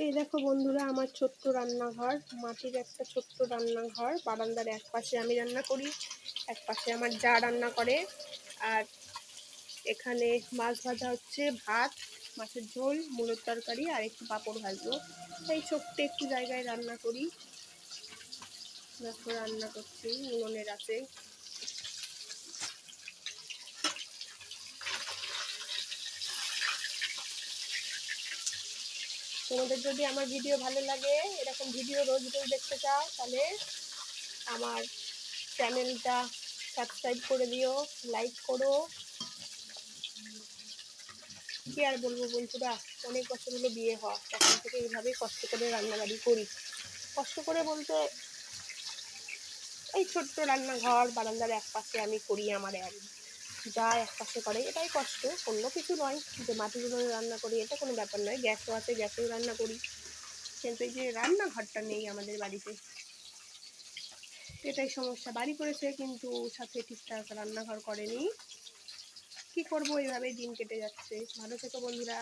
এই দেখো বন্ধুরা, আমার ছোট্ট রান্নাঘর, মাটির একটা ছোট্ট রান্নাঘর। বারান্দার এক পাশে আমি রান্না করি, এক পাশে আমার যা রান্না করে। আর এখানে মাছ ভাজা হচ্ছে, ভাত, মাছের ঝোল, মূলোর তরকারি আর একটু পাঁপড় ভাজবো। এই ছোট্ট একটু জায়গায় রান্না করি। দেখো রান্না করছি উনুনের আছে। তোমাদের যদি আমার ভিডিও ভালো লাগে, এরকম ভিডিও রোজ রোজ দেখতে চাও, তাহলে আমার চ্যানেলটা সাবস্ক্রাইব করে দিও, লাইক করো। কি আর বলবো বন্ধুরা, অনেক বছর হলো বিয়ে হওয়া, তখন থেকে এইভাবেই কষ্ট করে রান্নাবাড়ি করি। কষ্ট করে বলতে এই ছোট্ট রান্নাঘর, বারান্দার এক পাশে আমি করি, আমার যা এক পাশে করে, এটাই কষ্ট, অন্য কিছু নয়। যে মাটির উনুনে রান্না করি এটা কোনো ব্যাপার নয়, গ্যাসও আছে, গ্যাসেও রান্না করি, কিন্তু এই যে রান্নাঘরটা নেই আমাদের বাড়িতে, এটাই সমস্যা। বাড়ি করেছে কিন্তু সাথে ঠিকঠাক রান্নাঘর করেনি। কি করবো, এইভাবেই দিন কেটে যাচ্ছে। ভালো থেকো বন্ধুরা।